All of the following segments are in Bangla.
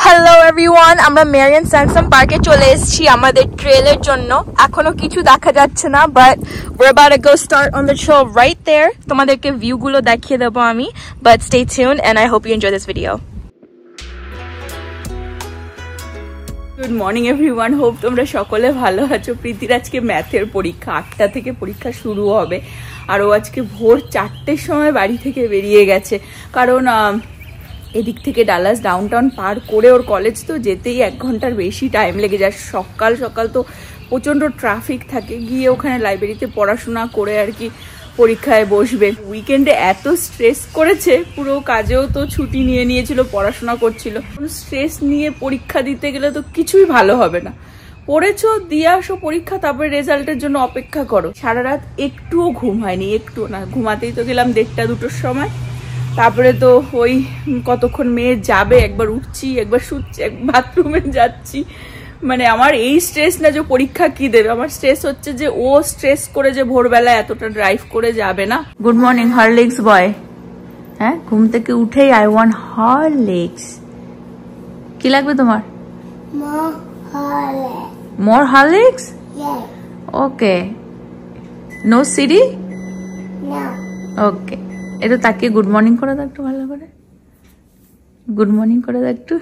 হ্যালো এভরিওয়ান, আমরা মেরিয়ান স্যামসাং পার্কে চলে এসেছি আমাদের ট্রেলের জন্য। এখনো কিছু দেখা যাচ্ছে না, but we're about to go start on the trail right there. তোমাদেরকে ভিউ গুলো দেখিয়ে দেবো আমি, but stay tuned and I hope you enjoy this video. Good morning everyone, hope তোমরা সকলে ভালো আছো। প্রীতির আজকে ম্যাথের পরীক্ষা, 8টা থেকে পরীক্ষা শুরু হবে। আর ও আজকে ভোর 4টের সময় বাড়ি থেকে বেরিয়ে গেছে, কারণ এদিক থেকে ডালাস ডাউনটাউন পার করে ওর কলেজ তো যেতেই 1 ঘন্টার বেশি টাইম লেগে যায়। সকাল সকাল তো প্রচণ্ড ট্রাফিক থাকে, গিয়ে ওখানে লাইব্রেরিতে পড়াশোনা করে আর কি পরীক্ষায় বসবে। উইকেন্ডে এত স্ট্রেস করেছে, পুরো কাজেও তো ছুটি নিয়ে নিয়েছিল, পড়াশোনা করছিল। স্ট্রেস নিয়ে পরীক্ষা দিতে গেলে তো কিছুই ভালো হবে না। পড়েছো, দিয়ে আসো পরীক্ষা, তারপরে রেজাল্টের জন্য অপেক্ষা করো। সারা রাত একটুও ঘুম হয়নি, একটুও না। ঘুমাতেই তো গেলাম 1টা-2টোর সময়। তারপরে তো ওই কতক্ষণ মেয়ে যাবে, একবার উঠছি, একবার শুচ্ছি, বাথরুমে যাচ্ছি। মানে আমার এই স্ট্রেস না যে পরীক্ষা কি দেবে, আমার স্ট্রেস হচ্ছে যে ও স্ট্রেস করে যে ভোরবেলা এতটা ড্রাইভ করে যাবে না। গুড মর্নিং হরলিক্স বয়। হ্যাঁ, ঘুম থেকে উঠেই আই ওয়ান্ট হরলিক্স। কি লাগবে তোমার? মোর হরলিক্স? ওকে। নো সিরি? ওকে। এটা তাকে গুড মর্নিং করে দাও একটু ভালো করে। গুড মর্নিং করে দাও একটু,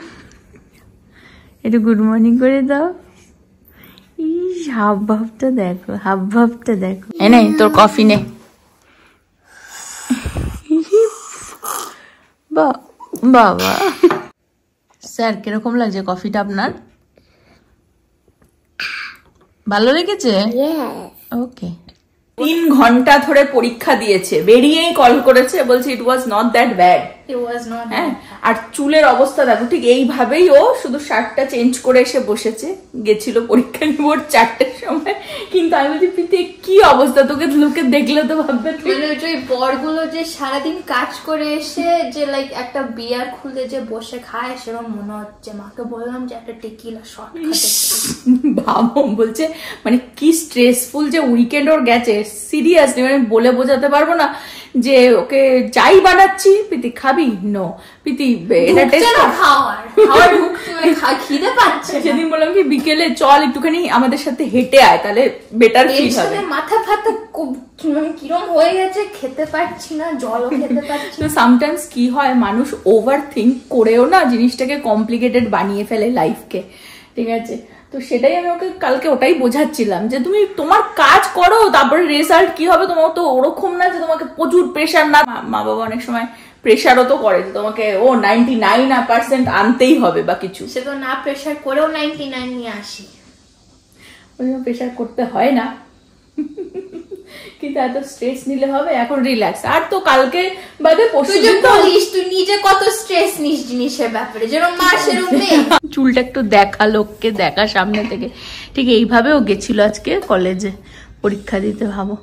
একটু গুড মর্নিং করে দাও। ইস, হাব ভাবটা দেখো, হাব ভাবটা দেখো। এনে তোর কফি নে। বাবা স্যার, কিরকম লাগছে কফিটা আপনার? ভালো লেগেছে? ওকে। 3 ঘন্টা ধরে পরীক্ষা দিয়েছে, বেরিয়েই কল করেছে, বলছে ইট ওয়াজ নট দ্যাট ব্যাড। হ্যাঁ, আর চুলের অবস্থা দেখো, ঠিক এইভাবেই ও শুধু শার্টটা চেঞ্জ করে এসে বসেছে। গেছিল পরীক্ষা নিয়ে ভোর 4টের সময়। কিন্তু আমি বলছি প্রীতি কি অবস্থা, তোকে লোকে দেখলে তো ভাববে ওই বরগুলো যে সারাদিন কাজ করে এসে যে লাইক একটা বিয়ার খুলে যে বসে খায়, সেরকম মনে হচ্ছে। মাকে বললাম যে একটা টেকিলা শট খাতে। ভাবো, বলছে মানে কি স্ট্রেসফুল যে উইকেন্ড ওর গেছে। সিরিয়াসলি মানে বলে বোঝাতে পারবো না। যে ওকে যাই বানাচ্ছি, প্রীতি খাবি? নো। প্রীতি এটা টেস্ট খিদে পাচ্ছে। সেদিন বললাম কি বিকেলে চল একটুখানি আমাদের সাথে হেঁটে আয়, তাহলে বেটার ফিল হবে। মাথা ফাতা কিরম হয়ে গেছে, খেতে পারছি না, জলও খেতে পারছি না। তো সামটাইমস কি হয়, মানুষ ওভার থিঙ্ক করেও না জিনিসটাকে কমপ্লিকেটেড বানিয়ে ফেলে লাইফকে, ঠিক আছে? তো সেটাই আমি ওকে কালকে ওটাই বোঝাচ্ছিলাম যে তুমি তোমার কাজ করো, তারপরে রেজাল্ট কি হবে। তোমার তো ওরকম না যে তোমাকে প্রচুর প্রেশার না। মা বাবা অনেক সময় প্রেশারও তো করে যে তোমাকে 99% আনতেই হবে বা কিছু। সে তো না প্রেশার করেও 99 নিয়ে আসি। ওই প্রেশার করতে হয় না, কিন্তু এত স্ট্রেস নিলে হবে। এখন রিল্যাক্স। আর তো কালকে বাদে পরশু বলিস তুই নিজে কত স্ট্রেস নিস জিনিসের ব্যাপারে, যেরকম মা সেরকম মেয়ে। চুলটা একটু দেখা, লোককে দেখা সামনে থেকে। ঠিক এইভাবেও গেছিল আজকে কলেজে পরীক্ষা দিতে। ভাবো,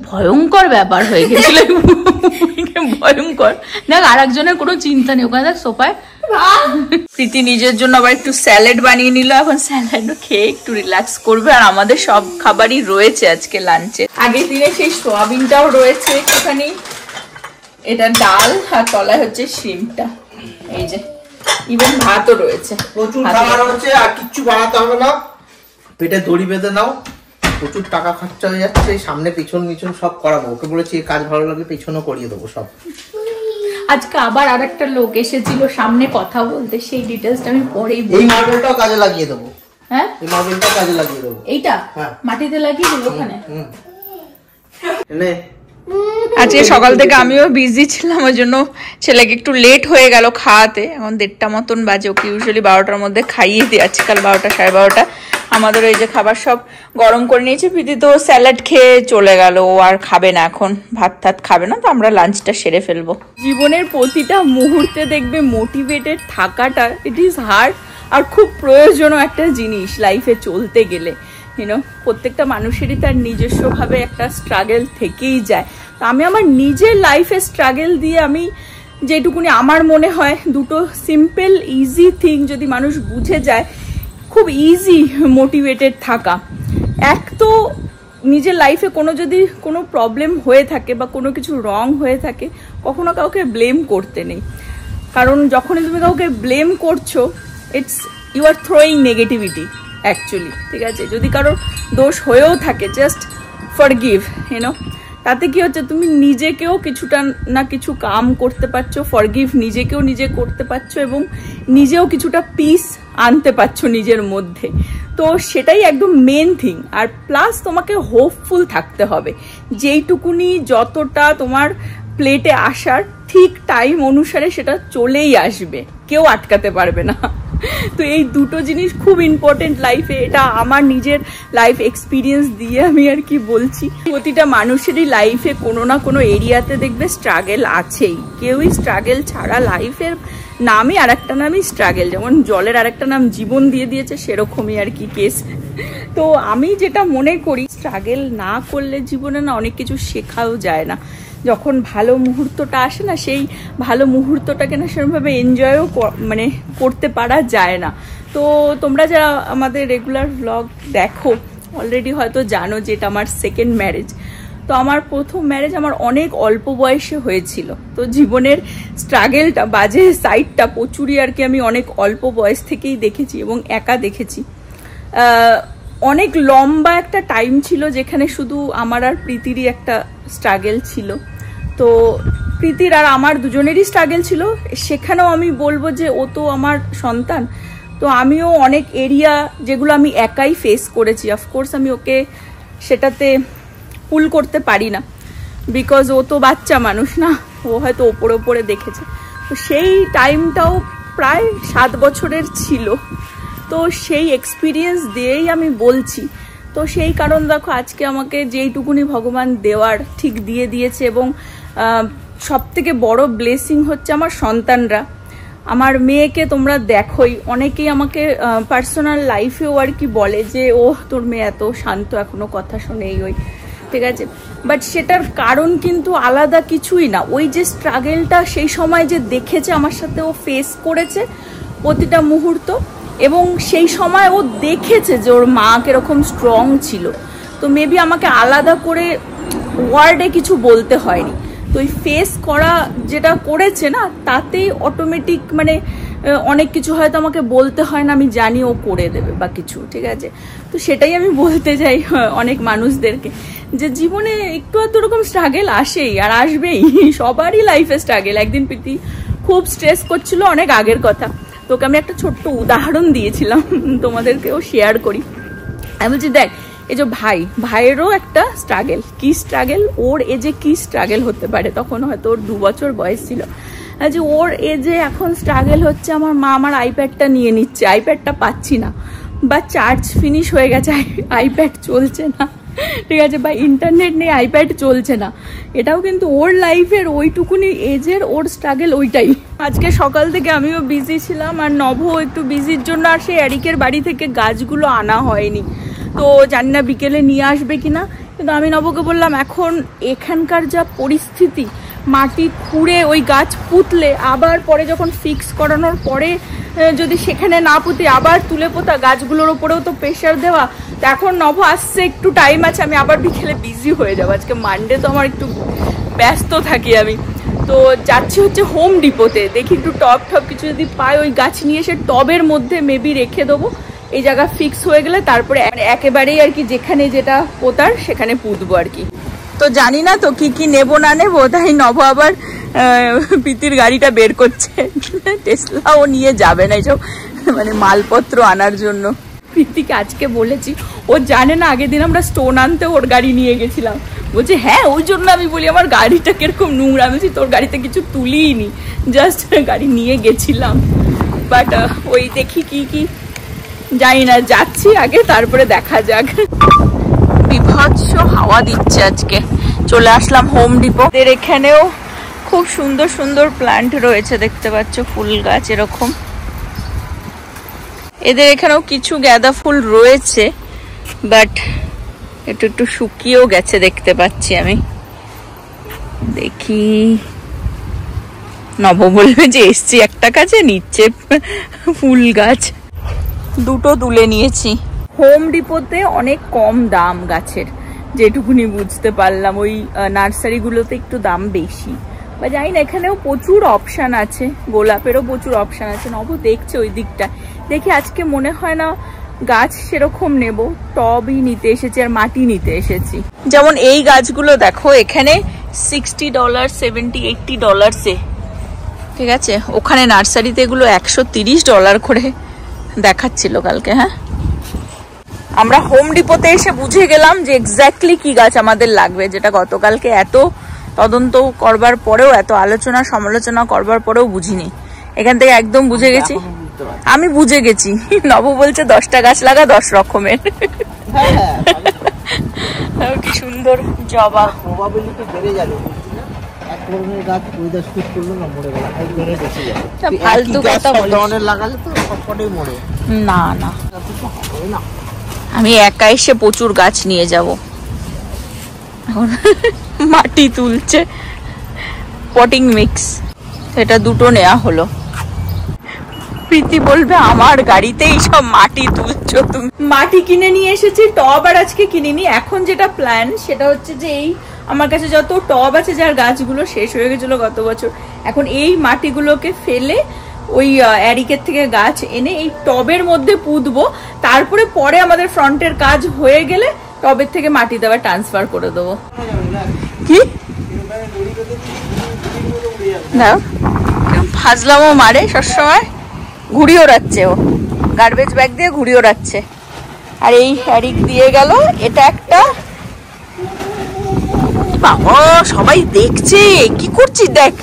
ভয়ঙ্কর ব্যাপার হয়ে গেছিল, ভয়ঙ্কর। দেখ আর একজনের কোনো চিন্তা নেই, ওখানে দেখ সোফায় প্রীতি নিজের জন্য আবার একটু স্যালাড বানিয়ে নিল। এখন স্যালাড খেয়ে একটু রিল্যাক্স করবে। আর আমাদের সব খাবারই রয়েছে আজকে লাঞ্চে। আগের দিনে সেই সোয়াবিনটাও রয়েছে একটুখানি, এটা ডাল, আর তলায় হচ্ছে শিমটা। এই যে ইভেন ভাতও রয়েছে। প্রচুর খাবার হচ্ছে, আর কিচ্ছু বানাতে হবে না। পেটে দড়ি বেঁধে নাও, প্রচুর টাকা খরচা হয়ে যাচ্ছে। সামনে পিছন মিছন সব করাবো। ওকে বলেছি এই কাজ ভালো লাগে পিছনও করিয়ে দেবো সব। আজকে আবার আরেকটা লোক এসেছিল সামনে কথা বলতে, সেই ডিটেলসটা আমি পরেই বলবো। এই মার্বেলটাও কাজে লাগিয়ে দেবো। হ্যাঁ, এই মার্বেলটাও কাজে লাগিয়ে দেবো। এইটা মাটিতে লাগিয়ে দেবো ওখানে। নে, আজকে সকাল থেকে আমিও বিজি ছিলাম, ওই জন্য ছেলেকে একটু লেট হয়ে গেল খাওয়াতে। এখন 1:30 মতন বাজে। ওকে ইউজুয়ালি 12টার মধ্যে খাইয়ে দিই, আজকাল 12টা 12:30। আমাদের এই যে খাবার সব গরম করে নিয়েছে। প্রীতি তো স্যালাড খেয়ে চলে গেল, ও আর খাবে না এখন, ভাত টাত খাবে না। তো আমরা লাঞ্চটা সেরে ফেলবো। জীবনের প্রতিটা মুহূর্তে দেখবে মোটিভেটেড থাকাটা ইট ইজ হার্ড, আর খুব প্রয়োজনীয় একটা জিনিস লাইফে চলতে গেলে। ইউনো, প্রত্যেকটা মানুষেরই তার নিজস্বভাবে একটা স্ট্রাগল থেকেই যায়। তো আমি আমার নিজের লাইফে স্ট্রাগল দিয়ে আমি যেটুকুনি আমার মনে হয়, দুটো সিম্পল ইজি থিং যদি মানুষ বুঝে যায়, খুব ইজি মোটিভেটেড থাকা। এক তো নিজের লাইফে যদি কোনো প্রবলেম হয়ে থাকে বা কোনো কিছু রং হয়ে থাকে, কখনো কাউকে ব্লেম করতে নেই। কারণ যখনই তুমি কাউকে ব্লেম করছো, you are throwing negativity actually, ঠিক আছে? যদি কারোর দোষ হয়েও থাকে, জাস্ট ফরগিভ, ইউনো। তাতে কি হচ্ছে, তুমি নিজেকেও কিছুটা না কিছু কাম করতে পারছো, ফরগিভ নিজেকেও নিজে করতে পারছো এবং নিজেও কিছুটা পিস আনতে পারছো নিজের মধ্যে। তো সেটাই একদম মেন থিং। আর প্লাস তোমাকে হোপফুল থাকতে হবে, যেইটুকুনি যতটা তোমার প্লেটে আসার ঠিক টাইম অনুসারে সেটা চলেই আসবে, কেউ আটকাতে পারবে না। তো এই দুটো জিনিস খুব ইম্পর্টেন্ট লাইফে। এটা আমার নিজের লাইফ এক্সপিরিয়েন্স দিয়ে আমি আর কি বলছি। প্রতিটা মানুষেরই লাইফে কোনো না কোনো এরিয়াতে দেখবে স্ট্রাগল আছেই। কেউই স্ট্রাগল ছাড়া, লাইফের নামই আর একটা নামই স্ট্রাগল। যেমন জলের আর একটা নাম জীবন দিয়ে দিয়েছে, সেরকমই আর কি কেস। তো আমি যেটা মনে করি, স্ট্রাগল না করলে জীবনে না অনেক কিছু শেখাও যায় না। যখন ভালো মুহূর্তটা আসে না, সেই ভালো মুহূর্তটাকে না সেরকমভাবে এনজয়ও মানে করতে পারা যায় না। তো তোমরা যারা আমাদের রেগুলার ব্লগ দেখো অলরেডি হয়তো জানো যে এটা আমার সেকেন্ড ম্যারেজ। তো আমার প্রথম ম্যারেজ আমার অনেক অল্প বয়সে হয়েছিল। তো জীবনের স্ট্রাগলটা, বাজে সাইডটা প্রচুরই আর কি আমি অনেক অল্প বয়স থেকেই দেখেছি এবং একা দেখেছি। অনেক লম্বা একটা টাইম ছিল যেখানে শুধু আমার আর প্রীতিরই একটা স্ট্রাগল ছিল। তো প্রীতির আর আমার দুজনেরই স্ট্রাগল ছিল। সেখানেও আমি বলবো যে ও তো আমার সন্তান, তো আমিও অনেক এরিয়া যেগুলো আমি একাই ফেস করেছি। অফকোর্স আমি ওকে সেটাতে পুল করতে পারি না, বিকজ ও তো বাচ্চা মানুষ না, ও হয়তো ওপরে ওপরে দেখেছে। তো সেই টাইমটাও প্রায় 7 বছরের ছিল। তো সেই এক্সপিরিয়েন্স দিয়েই আমি বলছি। তো সেই কারণ দেখো আজকে আমাকে যেইটুকুনি ভগবান দেওয়ার ঠিক দিয়ে দিয়েছে। এবং সব থেকে বড় ব্লেসিং হচ্ছে আমার সন্তানরা। আমার মেয়েকে তোমরা দেখোই, অনেকেই আমাকে পার্সোনাল লাইফেও আর কি বলে যে ও তোর মেয়ে এত শান্ত, এখনো কথা শোনেই ওই, ঠিক আছে? বাট সেটার কারণ কিন্তু আলাদা কিছুই না। ওই যে স্ট্রাগলটা সেই সময় যে দেখেছে আমার সাথে, ও ফেস করেছে প্রতিটা মুহূর্ত, এবং সেই সময় ও দেখেছে যে ওর মা কিরকম স্ট্রং ছিল। তো মেবি আমাকে আলাদা করে ওয়ার্ডে কিছু বলতে হয়নি। তো ওই ফেস করা যেটা করেছে না, তাতেই অটোমেটিক মানে অনেক কিছু হয়তো আমাকে বলতে হয় না, আমি জানি ও করে দেবে বা কিছু, ঠিক আছে? তো সেটাই আমি বলতে চাই অনেক মানুষদেরকে, যে জীবনে একটু আধটু এরকম স্ট্রাগল আসেই আর আসবেই। সবারই লাইফে স্ট্রাগল। একদিন প্রীতি খুব স্ট্রেস করছিল, অনেক আগের কথা, তোকে আমি একটা ছোট্ট উদাহরণ দিয়েছিলাম, তোমাদেরকেও শেয়ার করি। আমি বলছি দেখ, এই যে ভাইয়েরও একটা স্ট্রাগল। কি স্ট্রাগল? ওর এজে কি স্ট্রাগল হতে পারে? তখন হয়তো ওর 2 বছর বয়স ছিল। যে ওর এজে এখন স্ট্রাগল হচ্ছে, আমার মা আমার আইপ্যাডটা নিয়ে নিচ্ছে, আইপ্যাডটা পাচ্ছি না, বা চার্জ ফিনিশ হয়ে গেছে, আইপ্যাড চলছে না, ঠিক আছে? বা ইন্টারনেট নেই, আইপ্যাড চলছে না। এটাও কিন্তু ওর লাইফের ওইটুকুনি এজের ওর স্ট্রাগল ওইটাই। আজকে সকাল থেকে আমিও বিজি ছিলাম, আর নভ একটু বিজির জন্য আর সেই এরিকের বাড়ি থেকে গাছগুলো আনা হয়নি। তো জানি না বিকেলে নিয়ে আসবে কিনা, কিন্তু আমি নবকে বললাম এখন এখানকার যা পরিস্থিতি, মাটি খুঁড়ে ওই গাছ পুঁতলে আবার পরে যখন ফিক্স করানোর পরে যদি সেখানে না পুঁতে আবার তুলে পোতা, গাছগুলোর ওপরেও তো প্রেশার দেওয়া। তো এখন নভ আসছে, একটু টাইম আছে, আমি আবার বিকেলে বিজি হয়ে যাবো। আজকে মানডে তো আমার একটু ব্যস্ত থাকি আমি। তো যাচ্ছি হচ্ছে হোম ডিপোতে, দেখি একটু টব কিছু যদি পাই, ওই গাছ নিয়ে এসে টবের মধ্যে মেবি রেখে দেবো। এই জায়গা ফিক্স হয়ে গেলে তারপরে একেবারেই আর কি যেখানে যেটা পোতার সেখানে পুঁতবো আর কি। তো জানি না তো কি কি নেবো না নেবো, তাই নভ আবার প্রীতির গাড়িটা বের করছে। টেসলা ও নিয়ে যাবে না এসব মানে মালপত্র আনার জন্য। প্রীতিকে আজকে বলেছি, ও জানে না আগের দিন আমরা স্টোন আনতে ওর গাড়ি নিয়ে গেছিলাম। বলছে হ্যাঁ, ওই জন্য আমি বলি আমার গাড়িটা কিরকম নোংরা। আমি বলছি তোর গাড়িতে কিছু তুলিই নি, জাস্ট গাড়ি নিয়ে গেছিলাম। বাট ওই দেখি কি কি, জানি না, যাচ্ছি আগে, তারপরে দেখা যাক। বিভৎস হাওয়া দিচ্ছে আজকে। চলে আসলাম হোম ডিপো। এদের এখানেও খুব সুন্দর সুন্দর প্ল্যান্ট রয়েছে, দেখতে পাচ্ছ, ফুল গাছ এরকম। এদের এখানেও কিছু গাঁদা ফুল রয়েছে, বাট একটু একটু শুকিয়েও গেছে দেখতে পাচ্ছি আমি। দেখি, নব বলবে যে এসছি একটা কাজে, নিচ্ছে ফুল গাছ। দুটো তুলে নিয়েছি। হোম ডিপোতে অনেক কম দাম গাছের, যেটুকুনি বুঝতে পারলাম। ওই নার্সারিগুলোতে একটু দাম বেশি। বা জানি না, এখানেও প্রচুর অপশান আছে, গোলাপেরও প্রচুর অপশান আছে। নব দেখছে ওই দিকটা, দেখি আজকে মনে হয় না গাছ সেরকম নেব, টবই নিতে এসেছি আর মাটি নিতে এসেছি। যেমন এই গাছগুলো দেখো, এখানে $60, $70, $80 ঠিক আছে। ওখানে নার্সারিতে এগুলো $130 করে দেখাচ্ছিল কালকে। হ্যাঁ, আমরা হোম ডিপোতে এসে বুঝে গেলাম যে এক্স্যাক্টলি কি গাছ আমাদের লাগবে, যেটা গতকালকে এত তদন্ত করবার পরেও, এত আলোচনা সমালোচনা করবার পরেও বুঝিনি। এখান থেকে একদম বুঝে গেছি, আমি বুঝে গেছি। নব বলছে 10টা গাছ লাগা 10 রকমের। কি সুন্দর জবা, প্রবাবিলিটি বেড়ে যাবে। এক ধরনের গাছ ওয়েদার শুট করলো না, মরে গেল, আর বেড়ে বেশি যাবে। ফালতু কথা বলিস, ধরনের লাগালে তো সবকটাই মরে। না না, আমি একা এসে প্রচুর গাছ নিয়ে যাব। এখন মাটি তুলছে, পটিং মিক্স, এটা দুটো নেওয়া হলো। প্রীতি বলবে আমার গাড়িতেই সব মাটি তুলছো তুমি। মাটি কিনে নিয়ে এসেছি, টব আর আজকে কিনিনি। এখন যেটা প্ল্যান সেটা হচ্ছে যে এই আমার কাছে যত টব আছে, যার গাছগুলো শেষ হয়ে গেছিল গত বছর, এখন এই মাটিগুলোকে ফেলে ওই অ্যারিকের থেকে গাছ এনে এই টবের মধ্যে পুঁতবো। তারপরে পরে আমাদের ফ্রন্টের কাজ হয়ে গেলে টবের থেকে মাটি দেওয়া ট্রান্সফার করে দেবো। কি ফাজলামও মারে সবসময়, ঘুড়ি ওড়াচ্ছে ও, গার্বেজ ব্যাগ দিয়ে ঘুড়ি ওড়াচ্ছে। আর এই অ্যারিক দিয়ে গেল, এটা একটা, বাবা সবাই দেখছে কি করছিস দেখ।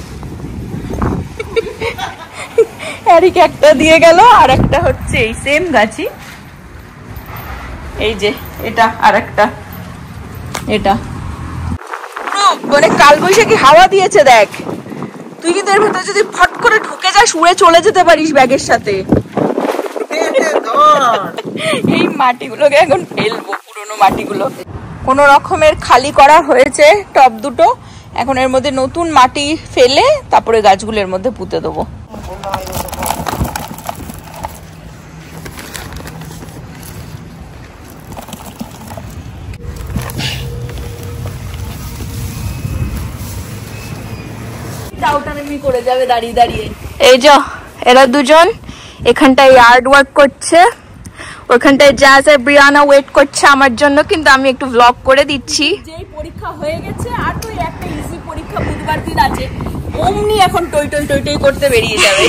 অ্যারিক একটা দিয়ে গেল, আর একটা হচ্ছে এই সেম গাছই, এই যে এটা, আর একটা এটা। মানে কালবৈশাখী হাওয়া দিয়েছে দেখ, তুই কিন্তু এর ভিতরে যদি ফট করে ঢুকে যাস উড়ে চলে যেতে পারিস ব্যাগের সাথে। এই মাটিগুলোকে এখন ফেলবো, পুরোনো মাটিগুলো। কোন রকমের খালি করা হয়েছে টব দুটো, এখন এর মধ্যে নতুন মাটি ফেলে তারপরে গাছগুলোর মধ্যে পুঁতে দেবো। করে যাবে দাঁড়িয়ে দাঁড়িয়ে। এই যে এরা দুজন এখানটায় ইয়ার্ড ওয়ার্ক করছে, ওখানটায় জ্যাজ আর ব্রিয়ানা ওয়েট করছে আমার জন্য, কিন্তু আমি একটু ভ্লগ করে দিচ্ছি। যেই পরীক্ষা হয়ে গেছে, আর তো একটা ইজি পরীক্ষা বুধবার দিন আছে, অমনি এখন টই টই টই টই করতে বেরিয়ে যাবে।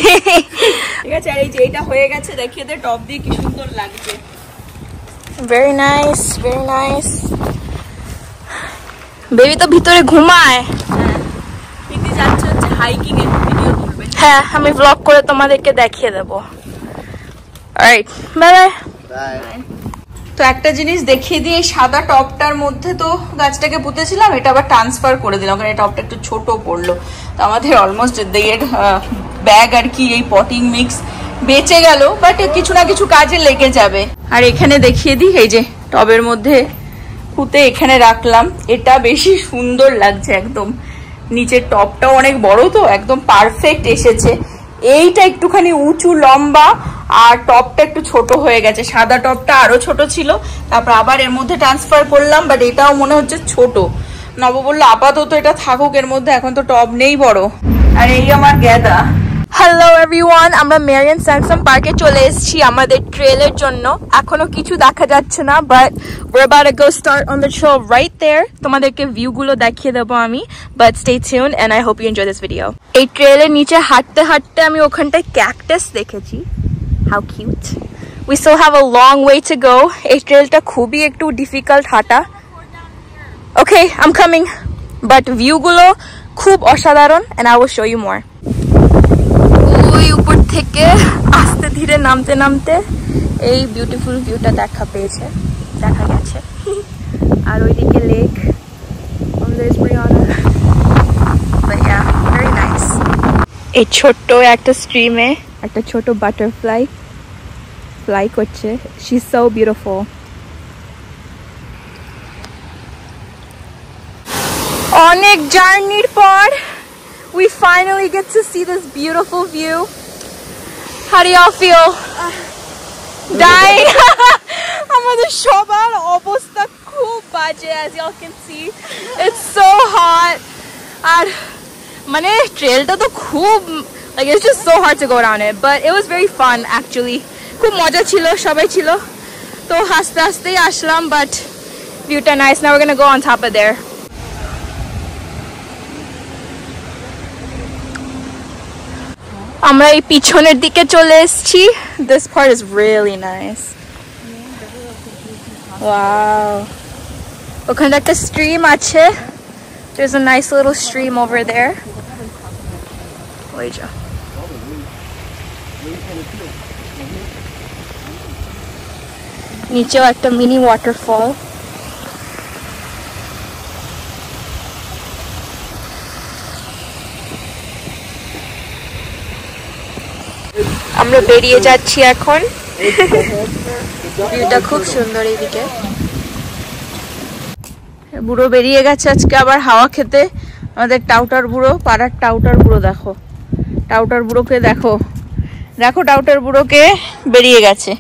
ঠিক আছে, আর এই যে এটা হয়ে গেছে, দেখিয়ে দে টপ দিয়ে কি সুন্দর লাগছে। Very nice, very nice. Baby তো ভিতরে ঘুমায়। প্রীতি যাচ্ছে হচ্ছে হাইকিং এর ভিডিও তুলবে। হ্যাঁ, আমি ভ্লগ করে তোমাদেরকে দেখিয়ে দেবো। Alright, bye bye. তো একটা জিনিস দেখিয়ে দিয়ে, সাদা টপটার মধ্যে তো গাছটাকে পুঁতেছিলাম, এটা আবার ট্রান্সফার করে দিলাম কারণ এই টপটা একটু ছোট পড়লো। তো আমাদের অলমোস্ট দেড় ব্যাগ আর কি এই পটিং মিক্স বেঁচে গেল, বাট কিছু না কিছু কাজে লেগে যাবে। আর এখানে দেখিয়ে দিই, এই যে টবের মধ্যে পুঁতে এখানে রাখলাম, এটা বেশি সুন্দর লাগছে একদম। নিচের টপটাও অনেক বড়, তো একদম পারফেক্ট এসেছে। এইটা একটুখানি উঁচু লম্বা, আর টপটা একটু ছোট হয়ে গেছে। সাদা টপটা আরো ছোট ছিল, তারপর আবার এর মধ্যে ট্রান্সফার করলাম, বাট এটাও মনে হচ্ছে ছোট। নব বললো আপাতত এটা থাকুক এর মধ্যে, এখন তো টব নেই বড়। আর এই আমার গ্যাদা। হ্যালো এভরিওয়ান, আমরা মেরিয়ান স্যানসাম পার্কে চলে এসেছি আমাদের ট্রেলের জন্য। এখনো কিছু দেখা যাচ্ছে না, but we're about to go start on the trail right there. তোমাদেরকে ভিউ গুলো দেখিয়ে দেবো আমি, but stay tuned and I hope you enjoy this video. এই ট্রেলের নিচে হাঁটতে হাঁটতে আমি ওখানটায় ক্যাকটাস দেখেছি। How cute. We still have a long way to go. এই ট্রেলটা খুবই একটু ডিফিকাল্ট হাঁটা। Okay, I'm coming. But view গুলো খুব অসাধারণ, and I will show you more. ওই উপর থেকে আস্তে ধীরে নামতে নামতে এই বিউটিফুল ভিউটা দেখা গেছে। আর ওইদিকে lake, there's Brianna. But yeah, very nice. এই ছোট্ট একটা স্ট্রিমে একটা ছোট বাটারফ্লাই ফ্লাই করছে। She's so beautiful. অনেক জার্নির পর we finally get to see this beautiful view. How do y'all feel? Dying. আমাদের সবার অবস্থা খুব বাজে, as y'all can see. It's so hot. আর মানে ট্রেলটা তো খুব like it's just so hard to go down it, but it was very fun actually. খুব মজা ছিল, সবাই ছিল, তো আস্তে আস্তেই আসলাম, but viewটা nice. Now we're gonna go on top of there. আমরা এই পিছনের দিকে চলে এসেছি. This part is really nice. Wow. ওখানে একটা stream আছে. There's a nice little stream over there. ওই যা. নিচেও একটা মিনি ওয়াটারফল. আমরা বেরিয়ে যাচ্ছি এখন. ভিউটা খুব সুন্দর এইদিকে. বুড়ো বেরিয়ে গেছে আজকে আবার হাওয়া খেতে. আমাদের টাউটার বুড়ো, পাড়ার টাউটার বুড়ো. দেখো টাউটার বুড়োকে, দেখো দেখো টাউটার বুড়োকে বেরিয়ে গেছে.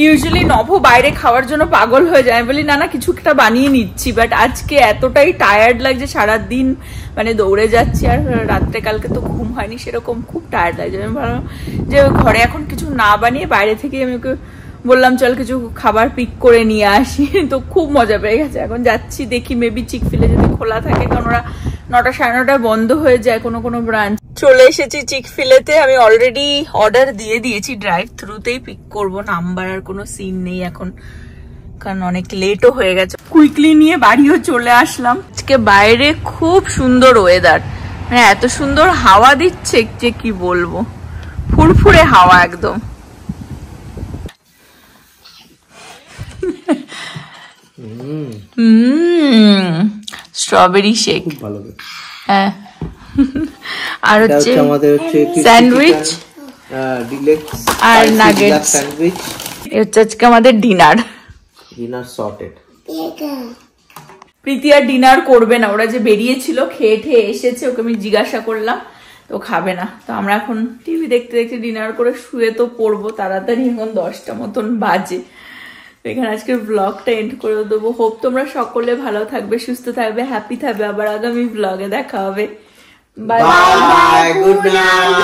ইউজুয়ালি নভ বাইরে খাওয়ার জন্য পাগল হয়ে যায়, বলি না না কিছু একটা বানিয়ে নিচ্ছি, বাট আজকে এতটাই টায়ার্ড লাগছে, সারাদিন মানে দৌড়ে যাচ্ছি, আর রাত্রে কালকে তো ঘুম হয়নি সেরকম, খুব টায়ার্ড লাগছে. আমি ভাবলাম যে ঘরে এখন কিছু না বানিয়ে বাইরে থেকে আমি ওকে বললাম চল কিছু খাবার পিক করে নিয়ে আসি. তো খুব মজা পেয়ে গেছে. এখন যাচ্ছি, দেখি মেবি চিকফিলে যদি খোলা থাকে, কারণ ওরা 9টা 9:30 বন্ধ হয়ে যায় কোনো কোনো ব্রাঞ্চ. চলে এসেছি চিকফিলেতে. আমি অলরেডি অর্ডার দিয়ে দিয়েছি, ড্রাইভ থ্রুতেই পিক করবো, নাম্বার আর কোনো সিন নেই এখন, কারণ অনেক লেটও হয়ে গেছে. কুইকলি নিয়ে বাড়িও চলে আসলাম. আজকে বাইরে খুব সুন্দর ওয়েদার, মানে এত সুন্দর হাওয়া দিচ্ছে যে কি বলবো, ফুরফুরে হাওয়া একদম. স্ট্রবেরি শেক ভালো. হ্যাঁ, আর হচ্ছে আমাদের হচ্ছে স্যান্ডউইচ ডিলেক্স আর নাগেটস. স্যান্ডউইচ. এই হচ্ছে আজকে আমাদের ডিনার সর্টেড. প্রীতি আর ডিনার করবে না, ওরা যে বেরিয়েছিল খেয়ে ঠেয়ে এসেছে, ওকে আমি জিজ্ঞাসা করলাম তো খাবে না. তো আমরা এখন টিভি দেখতে দেখতে ডিনার করে শুয়ে তো পড়বো তাড়াতাড়ি, এখন 10টা মতন বাজে. এখানে আজকের ব্লগটা এন্ড করে দেবো. হোপ তোমরা সকলে ভালো থাকবে, সুস্থ থাকবে, হ্যাপি থাকবে. আবার আগামী ব্লগে দেখা হবে. Bye bye, good night.